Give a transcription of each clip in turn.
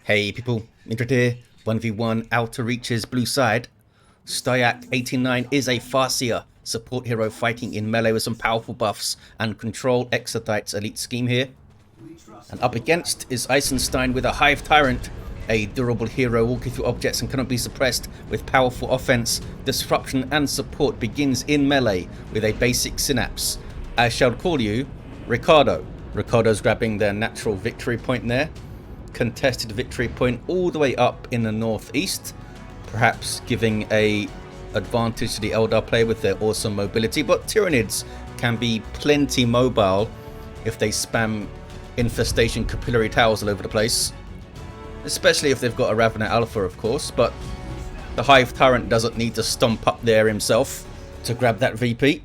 Hey people, Indra here, 1v1 Outer Reaches blue side. Stoyak89 is a Farseer support hero fighting in melee with some powerful buffs and control Exodite's elite scheme here. And up against is Eisenstein with a Hive Tyrant, a durable hero walking through objects and cannot be suppressed with powerful offense, disruption and support. Begins in melee with a basic synapse. I shall call you Ricardo. Ricardo's grabbing their natural victory point there. Contested victory point all the way up in the northeast, perhaps giving a advantage to the Eldar player with their awesome mobility, but Tyranids can be plenty mobile if they spam infestation capillary towers all over the place, especially if they've got a Ravener Alpha, of course. But the Hive Tyrant doesn't need to stomp up there himself to grab that VP.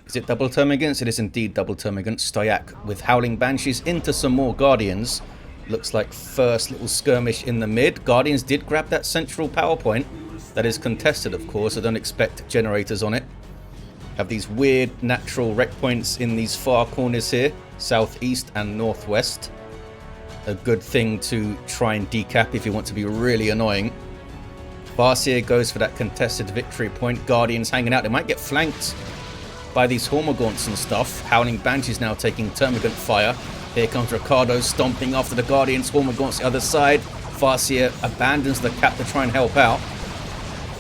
Is it double termagants? It is indeed double termagants. Stoyak with Howling Banshees into some more Guardians. Looks like first little skirmish in the mid. Guardians did grab that central power point. That is contested, of course. I don't expect generators on it. Have these weird natural wreck points in these far corners here, southeast and northwest. A good thing to try and decap if you want to be really annoying. Farseer goes for that contested victory point. Guardians hanging out. They might get flanked by these Hormagaunts and stuff. Howling Banshees now taking termagant fire. Here comes Ricardo stomping after the Guardians. Hormagaunts the other side. Farseer abandons the cap to try and help out.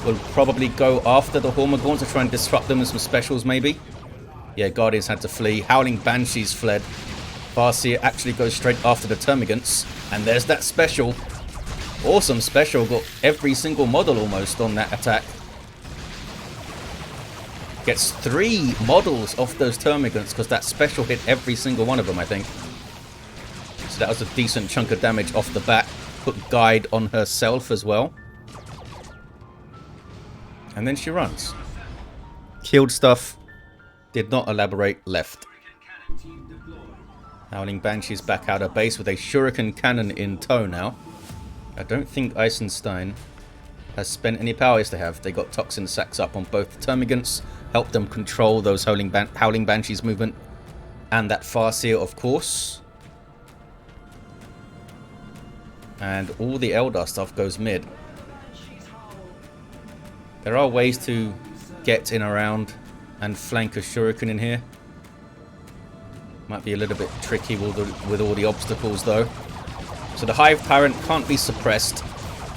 Will probably go after the Hormagaunts to try and disrupt them with some specials maybe. Yeah, Guardians had to flee. Howling Banshees fled. Farseer actually goes straight after the Termagants. And there's that special. Awesome special. Got every single model almost on that attack. Gets 3 models off those Termagants because that special hit every single one of them, I think. So that was a decent chunk of damage off the bat. Put guide on herself as well. And then she runs. Killed stuff. Did not elaborate. Left. Howling Banshee's back out of base with a Shuriken cannon in tow now. I don't think Eisenstein has spent any power. Yes, they have. They got toxin sacks up on both Termagants. Helped them control those Howling Banshees movement. And that Farseer, of course. And all the Eldar stuff goes mid. There are ways to get in around and flank a Shuriken in here. Might be a little bit tricky with all the obstacles though. So the Hive Tyrant can't be suppressed,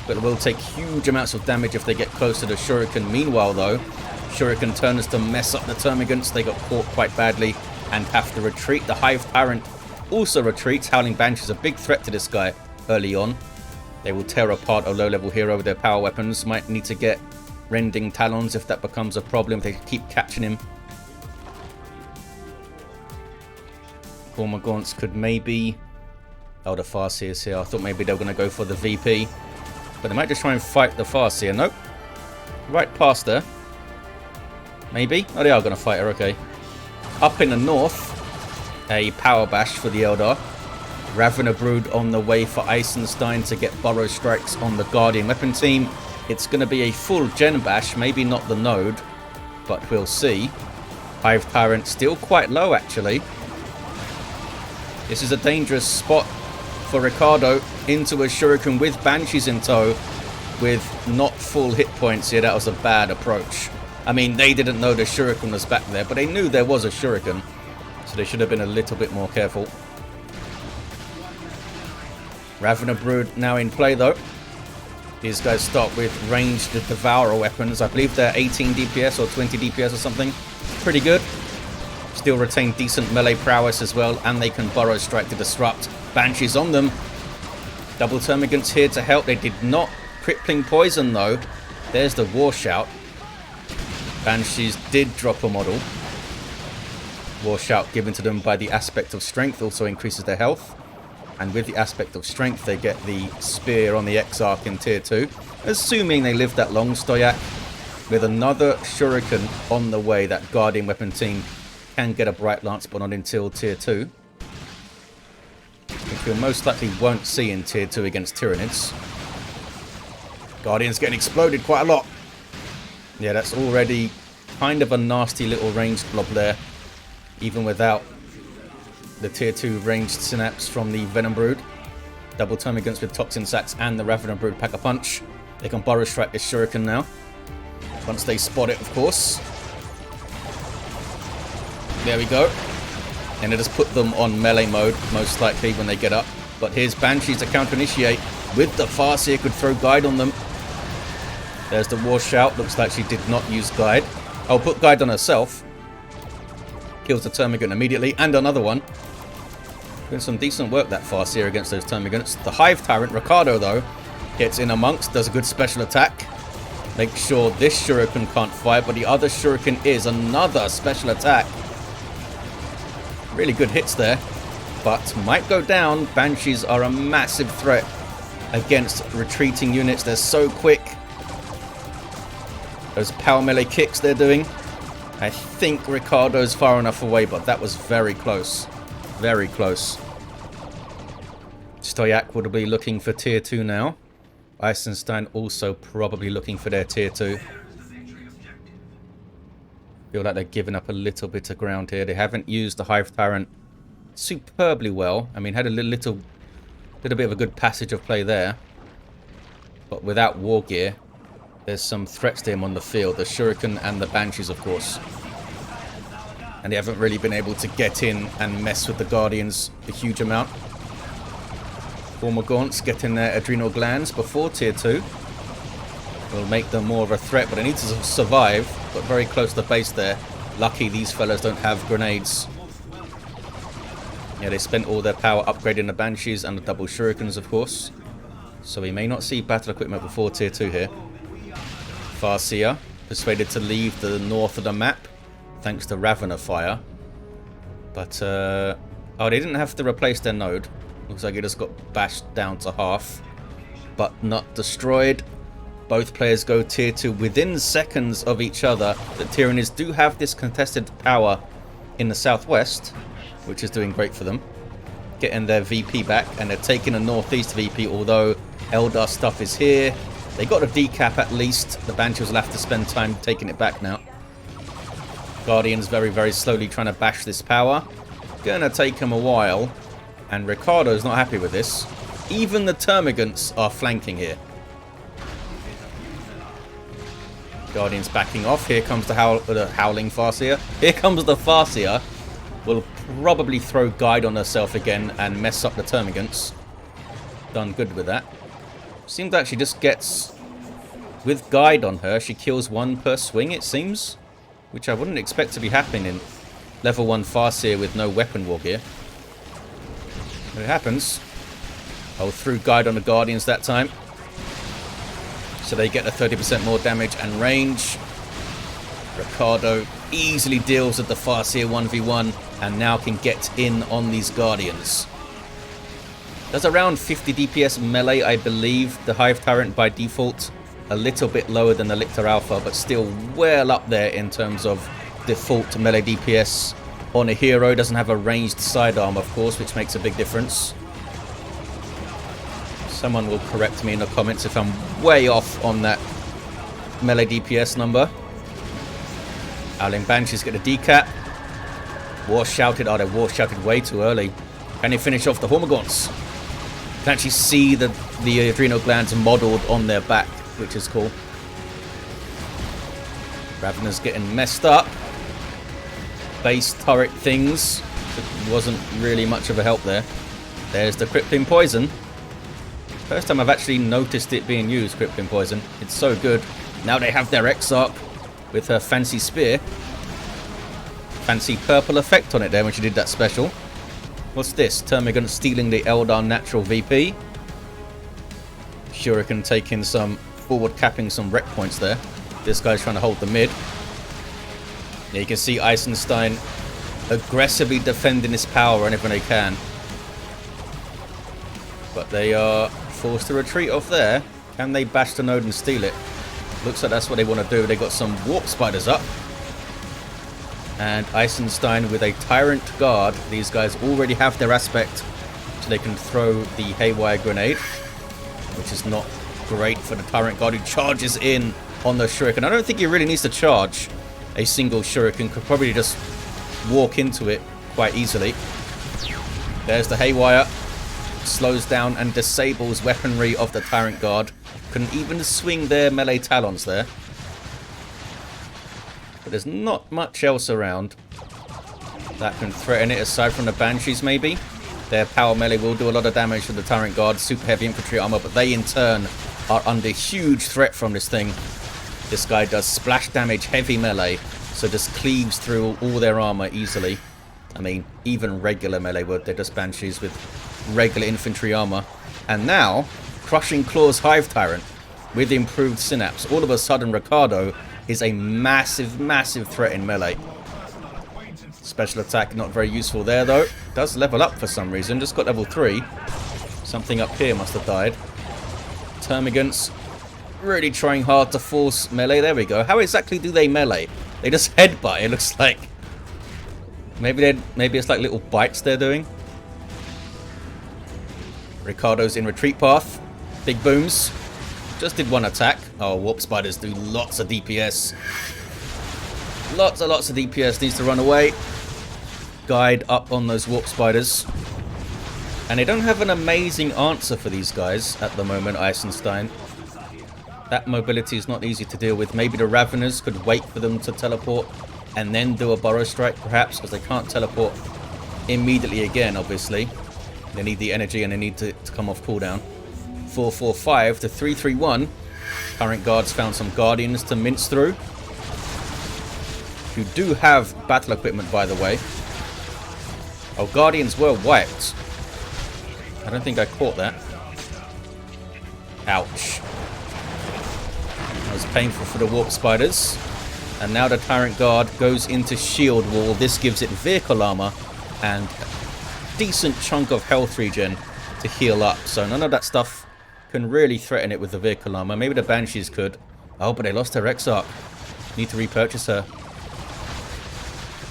but it will take huge amounts of damage if they get close to the Shuriken. Meanwhile though, Shuriken turns to mess up the Termagants. They got caught quite badly and have to retreat. The Hive Tyrant also retreats. Howling Banshee is a big threat to this guy early on. They will tear apart a low-level hero with their power weapons. Might need to get Rending Talons if that becomes a problem. They keep catching him. Hormagaunts could maybe... Oh, the Farseer's here. I thought maybe they were going to go for the VP. But they might just try and fight the Farseer. Nope. Right past her. Maybe? Oh, they are going to fight her, okay. Up in the north, a power bash for the Eldar. Ravener Brood on the way for Eisenstein to get burrow strikes on the Guardian weapon team. It's going to be a full gen bash, maybe not the node, but we'll see. Hive Tyrant still quite low, actually. This is a dangerous spot for Ricardo into a Shuriken with Banshees in tow with not full hit points. Yeah, that was a bad approach. I mean, they didn't know the Shuriken was back there, but they knew there was a Shuriken, so they should have been a little bit more careful. Ravener Brood now in play, though. These guys start with ranged Devourer weapons. I believe they're 18 DPS or 20 DPS or something. Pretty good. Still retain decent melee prowess as well, and they can burrow strike to disrupt. Banshees on them. Double Termagants here to help. They did not crippling poison, though. There's the War Shout. Banshees did drop a model. War Shout given to them by the aspect of strength also increases their health. And with the aspect of strength, they get the spear on the Exarch in tier 2. Assuming they live that long, Stoyak. With another Shuriken on the way, that Guardian weapon team can get a Bright Lance, but not until tier 2. Which we most likely won't see in tier 2 against Tyranids. Guardians getting exploded quite a lot. Yeah, that's already kind of a nasty little ranged blob there. Even without the tier 2 ranged synapse from the Venom Brood. Double termagants with toxin sacks and the Ravener Brood pack a punch. They can burrow strike this shuriken now. Once they spot it, of course. There we go. And it has put them on melee mode, most likely, when they get up. But here's Banshees to counter-initiate with the Farseer, could throw Guide on them. There's the War Shout. Looks like she did not use Guide. I'll put Guide on herself. Kills the Termagant immediately. And another one. Doing some decent work, that Farseer, against those Termagants. The Hive Tyrant, Ricardo, though, gets in amongst, does a good special attack. Make sure this shuriken can't fire, but the other shuriken is another special attack. Really good hits there, but might go down. Banshees are a massive threat against retreating units. They're so quick. Those power melee kicks they're doing. I think Ricardo's far enough away, but that was very close. Very close. Stoyak would be looking for tier 2 now. Eisenstein also probably looking for their tier 2. Feel like they're giving up a little bit of ground here. They haven't used the Hive Tyrant superbly well. I mean, had a little bit of a good passage of play there. But without war gear, there's some threats to him on the field. The Shuriken and the Banshees, of course. And they haven't really been able to get in and mess with the Guardians a huge amount. Former Gaunts getting their adrenal glands before tier 2. Will make them more of a threat, but they need to survive. But very close to the base there. Lucky these fellas don't have grenades. Yeah, they spent all their power upgrading the Banshees and the double Shurikens, of course. So we may not see battle equipment before tier 2 here. Farseer persuaded to leave the north of the map, thanks to Ravener fire. But, oh, they didn't have to replace their node. Looks like it just got bashed down to half. But not destroyed. Both players go tier 2 within seconds of each other. The Tyranids do have this contested power in the southwest, which is doing great for them. Getting their VP back, and they're taking a northeast VP, although Eldar stuff is here. They got a decap at least. The Banshees will have to spend time taking it back now. Guardians very, very slowly trying to bash this power. Gonna take them a while. And Ricardo's not happy with this. Even the Termagants are flanking here. Guardians backing off. Here comes the howling Farseer. Here comes the Farseer. Will probably throw Guide on herself again and mess up the Termagants. Done good with that. Seems like she just gets... With Guide on her, she kills one per swing, it seems. Which I wouldn't expect to be happening in level 1 Farseer with no weapon war gear. But it happens. Oh, threw Guide on the Guardians that time. So they get a 30% more damage and range. Ricardo easily deals with the Farseer 1v1 and now can get in on these Guardians. Does around 50 DPS melee, I believe. The Hive Tyrant by default. A little bit lower than the Lictor Alpha, but still well up there in terms of default melee DPS. On a hero, doesn't have a ranged sidearm, of course, which makes a big difference. Someone will correct me in the comments if I'm way off on that melee DPS number. Howling Banshees get a decap. War shouted. Oh, they war shouted way too early. Can they finish off the Hormagaunts? You can actually see the adrenal glands modelled on their back, which is cool. Ravener's getting messed up. Base turret things. Wasn't really much of a help there. There's the Crippling Poison. First time I've actually noticed it being used, Crippling Poison. It's so good. Now they have their Exarch with her fancy spear. Fancy purple effect on it there when she did that special. What's this? Termagant stealing the Eldar natural VP. Shuriken taking some forward capping some wreck points there. This guy's trying to hold the mid. Yeah, you can see Eisenstein aggressively defending his power whenever they can. But they are forced to retreat off there. Can they bash the node and steal it? Looks like that's what they want to do. They got some warp spiders up. And Eisenstein with a Tyrant Guard. These guys already have their aspect, so they can throw the Haywire Grenade, which is not great for the Tyrant Guard who charges in on the Shuriken. I don't think he really needs to charge. A single Shuriken could probably just walk into it quite easily. There's the Haywire. slows down and disables weaponry of the Tyrant Guard. Couldn't even swing their melee talons there. But there's not much else around that can threaten it aside from the Banshees maybe. Their power melee will do a lot of damage to the Tyrant Guard, super heavy infantry armor, but they in turn are under huge threat from this thing. This guy does splash damage, heavy melee, so just cleaves through all their armor easily. I mean, even regular melee would. They're just Banshees with regular infantry armor. And now, Crushing Claws Hive Tyrant with improved synapse. All of a sudden, Ricardo is a massive, massive threat in melee. Special attack not very useful there though. Does level up for some reason. Just got level 3. Something up here must have died. Termagants really trying hard to force melee. There we go. How exactly do they melee? They just headbutt, it looks like. Maybe it's like little bites they're doing. Ricardo's in retreat path. Big booms. Just did one attack. Oh, warp spiders do lots of DPS. Lots of DPS. Needs to run away. Guide up on those warp spiders. And they don't have an amazing answer for these guys at the moment, Eisenstein. That mobility is not easy to deal with. Maybe the Raveners could wait for them to teleport and then do a burrow strike, perhaps, because they can't teleport immediately again, obviously. They need the energy and they need to come off cooldown. 4-4-5 to 3-3-1. Current Guards found some Guardians to mince through. Who do have battle equipment, by the way. Oh, Guardians were wiped. I don't think I caught that. Ouch. That was painful for the warp spiders. And now the Tyrant Guard goes into shield wall. This gives it vehicle armor and a decent chunk of health regen to heal up. So none of that stuff can really threaten it with the vehicle armor. Maybe the Banshees could. Oh, but they lost their Exarch. Need to repurchase her.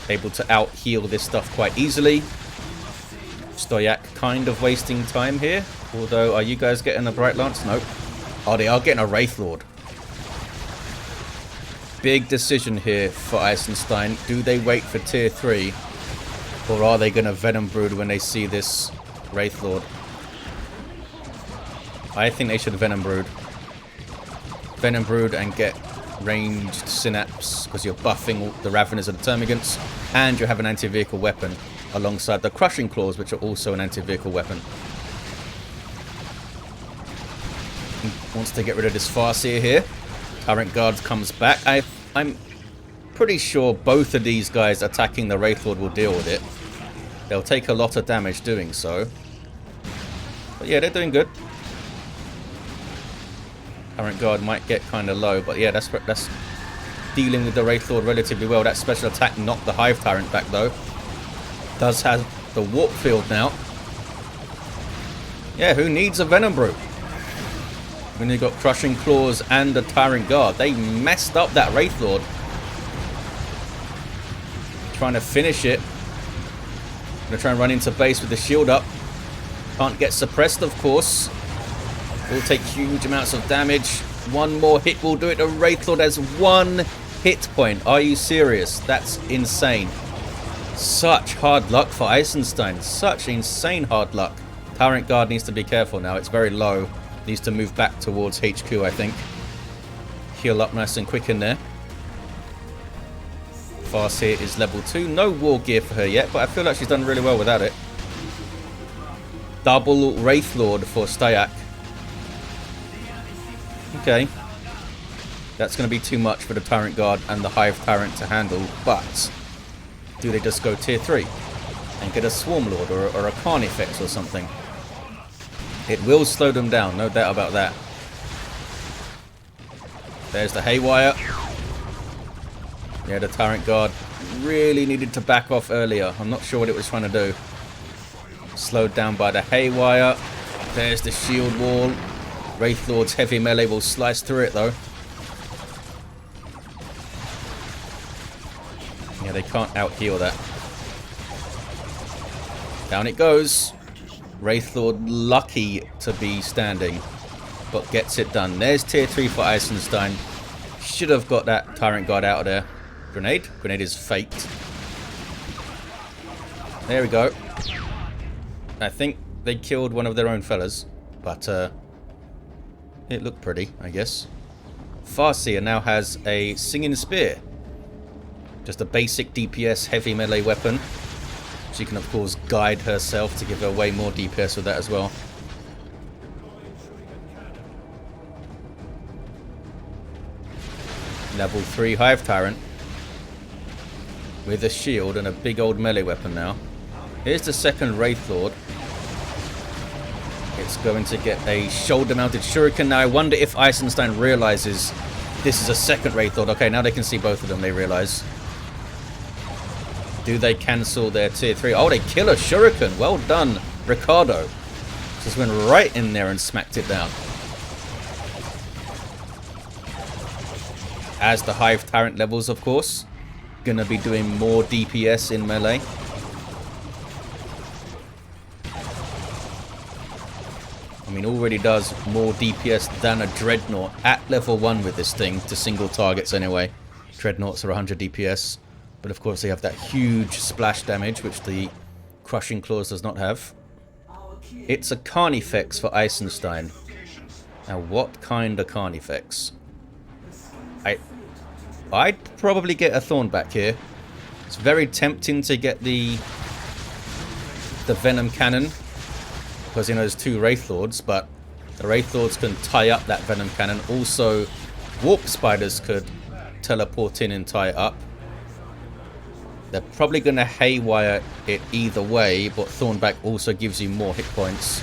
Able to out heal this stuff quite easily. Stoyak kind of wasting time here. Although, are you guys getting a Bright Lance? Nope. Oh, they are getting a Wraith Lord. Big decision here for Eisenstein. Do they wait for tier 3? Or are they going to Venom Brood when they see this Wraith Lord? I think they should Venom Brood. Venom Brood and get ranged synapse, because you're buffing the Raveners and the Termagants, and you have an anti-vehicle weapon alongside the Crushing Claws, which are also an anti-vehicle weapon. He wants to get rid of this Farseer here. Tyrant Guard comes back. I'm pretty sure both of these guys attacking the Wraith Lord will deal with it. They'll take a lot of damage doing so. But yeah, they're doing good. Tyrant Guard might get kind of low, but yeah, that's dealing with the Wraith Lord relatively well. That special attack knocked the Hive Tyrant back though. Does have the warp field now. Yeah, who needs a Venom Brew? When you've got Crushing Claws and the Tyrant Guard. They messed up that Wraith Lord. Trying to finish it. Gonna try and run into base with the shield up. Can't get suppressed, of course. Will take huge amounts of damage. One more hit will do it. The Wraith Lord has 1 hit point. Are you serious? That's insane. Such hard luck for Eisenstein. Such insane hard luck. Tyrant Guard needs to be careful now. It's very low. Needs to move back towards HQ, I think. Heal up nice and quick in there. Farseer is level 2. No war gear for her yet, but I feel like she's done really well without it. Double Wraith Lord for Stoyak. Okay. That's going to be too much for the Tyrant Guard and the Hive Tyrant to handle, but do they just go tier 3 and get a Swarm Lord or a Carnifex or something? It will slow them down, no doubt about that. There's the Haywire. Yeah, the Tyrant Guard really needed to back off earlier. I'm not sure what it was trying to do. Slowed down by the Haywire. There's the shield wall. Wraith Lord's heavy melee will slice through it though. Yeah, they can't out-heal that. Down it goes. Wraith Lord lucky to be standing, but gets it done. There's tier 3 for Eisenstein. Should have got that Tyrant Guard out of there. Grenade? Grenade is faked. There we go. I think they killed one of their own fellas. But it looked pretty, I guess. Farseer now has a Singing Spear. Just a basic DPS heavy melee weapon. She can, of course, guide herself to give her way more DPS with that as well. Level 3 Hive Tyrant. With a shield and a big old melee weapon now. Here's the second Wraith Lord. It's going to get a shoulder-mounted shuriken. Now, I wonder if Eisenstein realizes this is a second Wraith Lord. Okay, now they can see both of them, they realize. Do they cancel their tier 3? Oh, they kill a shuriken. Well done, Ricardo. Just went right in there and smacked it down. As the Hive Tyrant levels, of course. Gonna be doing more DPS in melee. I mean, already does more DPS than a Dreadnought at level 1 with this thing, to single targets anyway. Dreadnoughts are 100 DPS, but of course they have that huge splash damage, which the Crushing Claws does not have. It's a Carnifex for Eisenstein. Now, what kind of Carnifex? I'd probably get a Thornback here. It's very tempting to get the Venom Cannon, because, you know, there's two Wraith Lords, but the Wraith Lords can tie up that Venom Cannon. Also, Warp Spiders could teleport in and tie it up. They're probably going to haywire it either way, but Thornback also gives you more hit points.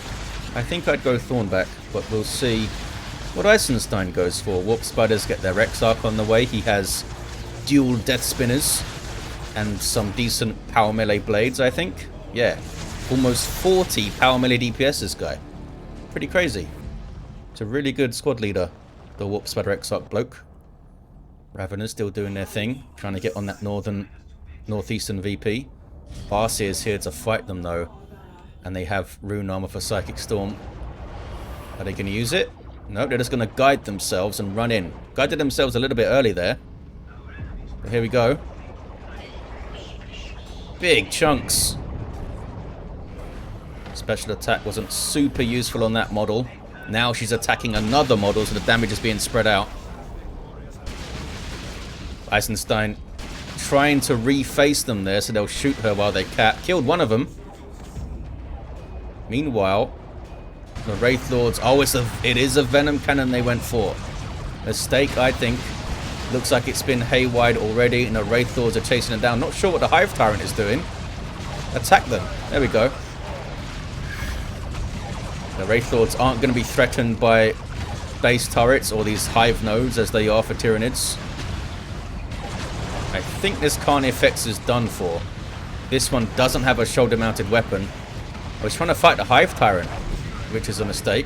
I think I'd go Thornback, but we'll see what Eisenstein goes for. Warp Spiders get their Exarch on the way. He has dual Death Spinners and some decent power melee blades, I think. Yeah. Almost 40 power melee DPS, this guy. Pretty crazy. It's a really good squad leader, the Warp Spider Exarch bloke. Raveners still doing their thing, trying to get on that northeastern VP. Farseer is here to fight them though, and they have Rune Armor for Psychic Storm. Are they going to use it? No, they're just going to guide themselves and run in. Guided themselves a little bit early there. But here we go. Big chunks. Special attack wasn't super useful on that model. Now she's attacking another model, so the damage is being spread out. Eisenstein trying to reface them there, so they'll shoot her while they killed one of them. Meanwhile, the Wraith Lords... Oh, it is a Venom Cannon they went for. Mistake, I think. Looks like it's been haywired already, and the Wraith Lords are chasing them down. Not sure what the Hive Tyrant is doing. Attack them. There we go. The Wraith Lords aren't going to be threatened by base turrets or these Hive nodes as they are for Tyranids. I think this Carnifex is done for. This one doesn't have a shoulder-mounted weapon. I was trying to fight the Hive Tyrant, which is a mistake.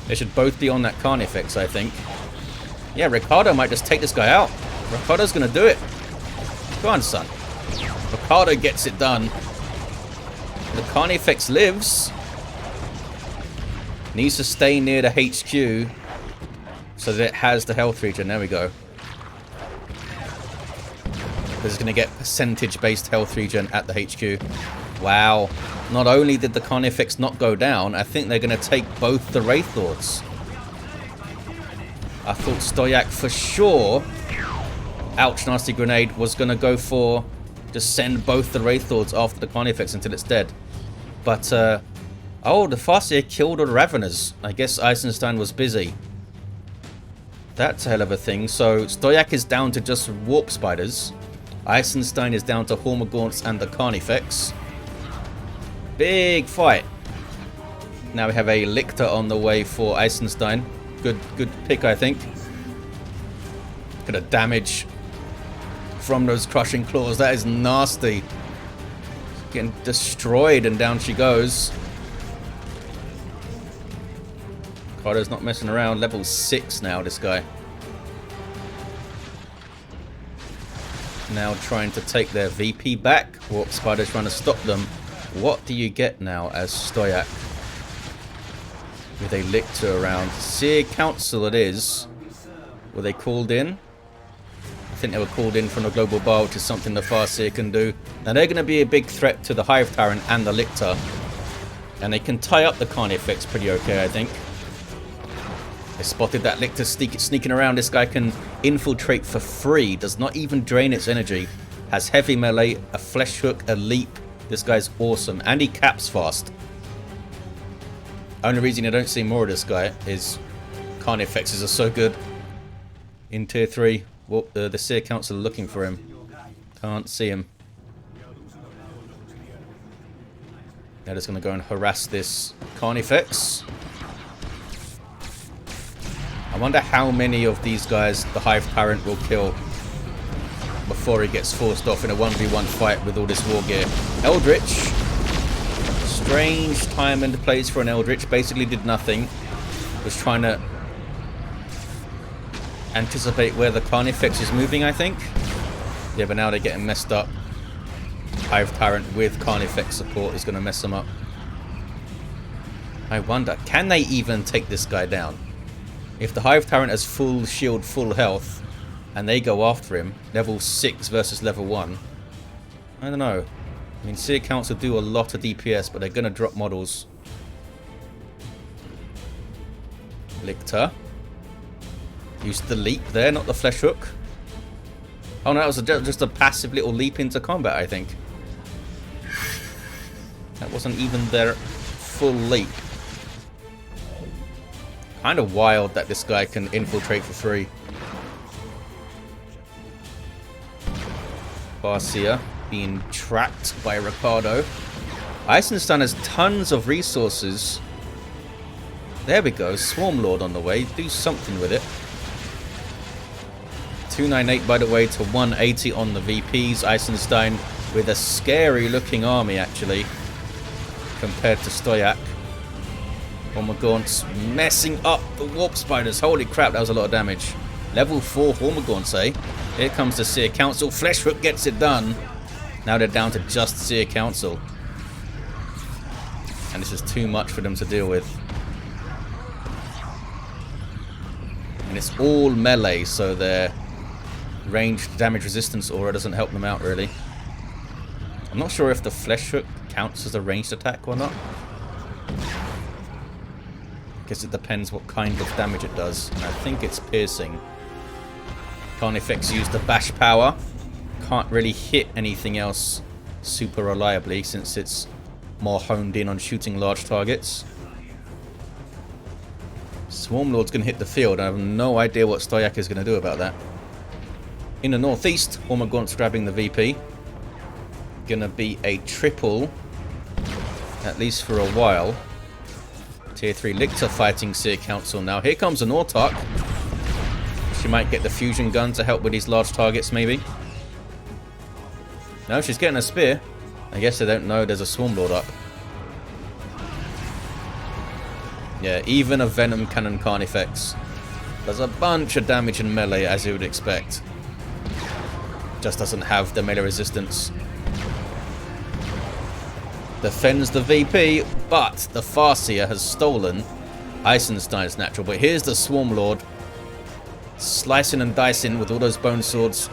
They should both be on that Carnifex, I think. Yeah, Ricardo might just take this guy out. Ricardo's going to do it. Go on, son. Ricardo gets it done. The Carnifex lives. Needs to stay near the HQ so that it has the health regen. There we go. Because it's going to get percentage-based health regen at the HQ. Wow. Not only did the Carnifex not go down, I think they're going to take both the Wraith Lords. I thought Stoyak for sure, ouch, nasty grenade, was going to go for just send both the Wraith Lords after the Carnifex until it's dead. But, oh, the Farseer killed all the Raveners. I guess Eisenstein was busy. That's a hell of a thing. So, Stoyak is down to just Warp Spiders. Eisenstein is down to Hormagaunts and the Carnifex. Big fight. Now we have a Lictor on the way for Eisenstein. Good pick, I think. Look at the damage from those Crushing Claws. That is nasty. Getting destroyed, and down she goes. Carter's not messing around. Level 6 now, this guy. Now trying to take their VP back. Warp Spider's trying to stop them. What do you get now as Stoyak? With a Lictor around. Seer Council it is. Were they called in? I think they were called in from the Global Bar, which is something the Farseer can do. Now they're going to be a big threat to the Hive Tyrant and the Lictor. And they can tie up the Carnifex pretty okay, I think. I spotted that Lictor sneaking around. This guy can infiltrate for free. Does not even drain its energy. Has heavy melee, a flesh hook, a leap. This guy's awesome. And he caps fast. Only reason I don't see more of this guy is Carnifexes are so good. In tier 3, well, the Seer Council are looking for him. Can't see him. They're just going to go and harass this Carnifex. I wonder how many of these guys the Hive Tyrant will kill before he gets forced off in a 1v1 fight with all this war gear. Eldritch. Strange time and place for an Eldritch. Basically did nothing. Was trying to anticipate where the Carnifex is moving, I think. Yeah, but now they're getting messed up. Hive Tyrant with Carnifex support is going to mess them up. I wonder, can they even take this guy down? If the Hive Tyrant has full shield, full health, and they go after him, level 6 versus level 1, I don't know. I mean, Seer Council do a lot of DPS, but they're going to drop models. Lictor. Used the leap there, not the flesh hook. Oh no, that was just a passive little leap into combat, I think. That wasn't even their full leap. Kind of wild that this guy can infiltrate for free. Farseer being trapped by Ricardo. Eisenstein has tons of resources. There we go, Swarm Lord on the way. Do something with it. 298 by the way to 180 on the VPs. Eisenstein with a scary looking army actually compared to Stoyak. Hormagaunts messing up the Warp Spiders. Holy crap, that was a lot of damage. Level 4 Hormagaunts, eh? Here comes the Seer Council. Flesh Hook gets it done. Now they're down to just Seer Council. And this is too much for them to deal with. And it's all melee, so their ranged damage resistance aura doesn't help them out really. I'm not sure if the Flesh Hook counts as a ranged attack or not. Guess it depends what kind of damage it does. And I think it's piercing. Carnifex used the bash power. Can't really hit anything else super reliably since it's more honed in on shooting large targets. Swarm Lord's going to hit the field. I have no idea what Stoyak is going to do about that. In the northeast, Hormagaunts grabbing the VP. Going to be a triple, at least for a while. Tier 3 Lictor fighting Seer Council now. Here comes an Autarch. She might get the fusion gun to help with these large targets, maybe. No, she's getting a spear. I guess they don't know there's a Swarm Lord up. Yeah, even a Venom Cannon Carnifex does a bunch of damage in melee, as you would expect. Just doesn't have the melee resistance. Defends the VP, but the Farseer has stolen Eisenstein's natural. But here's the Swarm Lord, slicing and dicing with all those bone swords.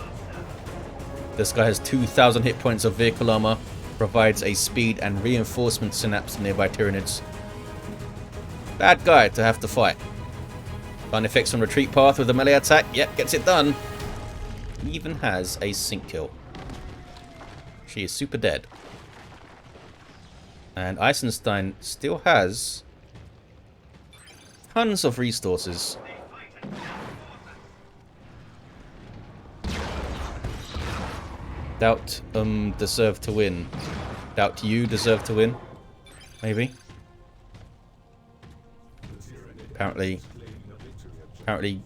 This guy has 2,000 hit points of vehicle armor, provides a speed and reinforcement synapse to nearby Tyranids. Bad guy to have to fight. Carnifex on retreat path with a melee attack. Yep, gets it done. Even has a sync kill. She is super dead. And Eisenstein still has tons of resources. Doubt deserve to win. Doubt you deserve to win. Maybe. Apparently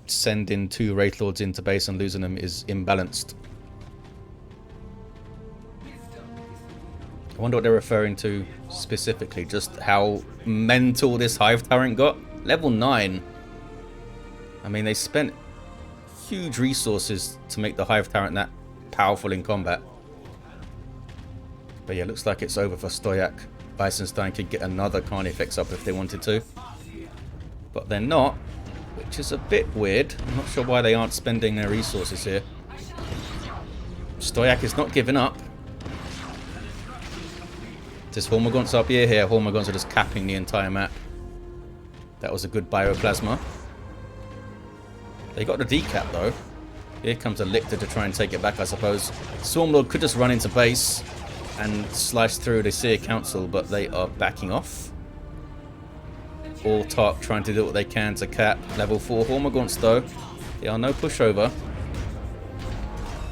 sending 2 Wraith Lords into base and losing them is imbalanced. I wonder what they're referring to specifically. Just how mental this Hive Tyrant got. Level 9. I mean, they spent huge resources to make the Hive Tyrant that powerful in combat. But yeah, looks like it's over for Stoyak. Eisenstein could get another Carnifex up if they wanted to. But they're not, which is a bit weird. I'm not sure why they aren't spending their resources here. Stoyak is not giving up. This Hormagaunts up here? Here, Hormagaunts are just capping the entire map. That was a good Bioplasma. They got the decap though. Here comes a Lictor to try and take it back, I suppose. Swarmlord could just run into base and slice through the Seer Council, but they are backing off. All Tark trying to do what they can to cap level 4 Hormagaunts though. They are no pushover.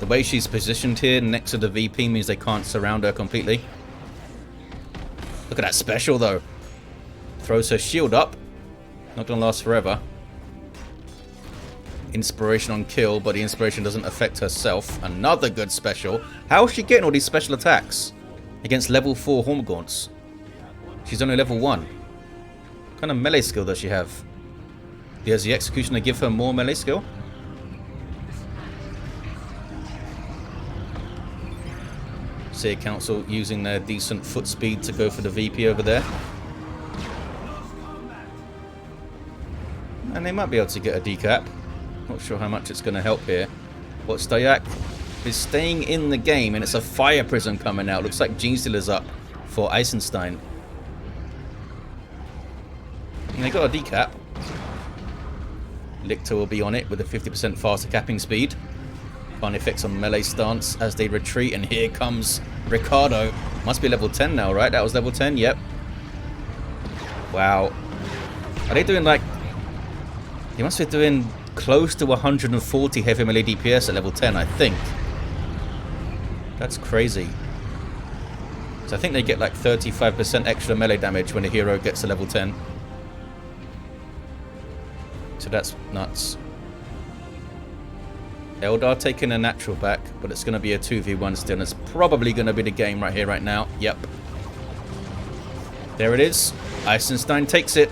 The way she's positioned here next to the VP means they can't surround her completely. Look at that special though. Throws her shield up. Not gonna last forever. Inspiration on kill, but the inspiration doesn't affect herself. Another good special. How is she getting all these special attacks against level 4 Hormagaunts? She's only level 1. What kind of melee skill does she have? Does the Executioner give her more melee skill? Seer Council using their decent foot speed to go for the VP over there. And they might be able to get a decap. Not sure how much it's going to help here. But Stoyak is staying in the game, and it's a fire prison coming out. Looks like Genestealer's up for Eisenstein. And they got a decap. Lictor will be on it with a 50% faster capping speed. Fun effects on melee stance as they retreat, and here comes Ricardo. Must be level 10 now, right? That was level 10, yep. Wow. Are they doing like... They must be doing close to 140 heavy melee DPS at level 10, I think. That's crazy. So I think they get like 35% extra melee damage when a hero gets to level 10. So that's nuts. Eldar taking a natural back, but it's going to be a 2v1 still. And it's probably going to be the game right here, right now. Yep. There it is. Eisenstein takes it.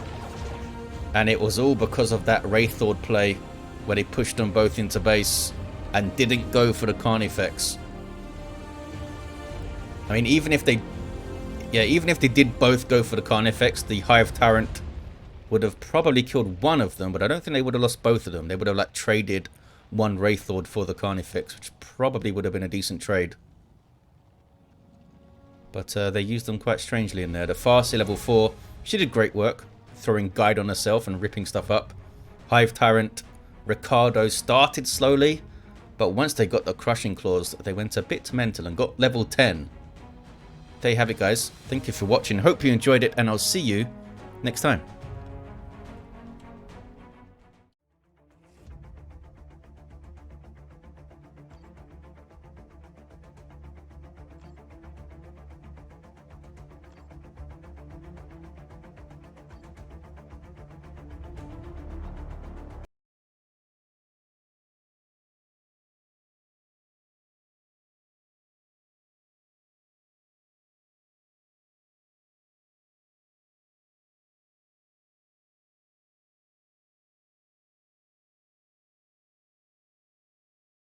And it was all because of that Wraith Lord play where they pushed them both into base and didn't go for the Carnifex. I mean, even if they did both go for the Carnifex, the Hive Tyrant would have probably killed one of them, but I don't think they would have lost both of them. They would have like traded one Wraith Lord for the Carnifex, which probably would have been a decent trade. But they used them quite strangely in there. The Farseer level 4, she did great work, throwing guide on herself and ripping stuff up. Hive Tyrant, Ricardo started slowly, but once they got the Crushing Claws, they went a bit mental and got level 10. There you have it, guys. Thank you for watching. Hope you enjoyed it, and I'll see you next time.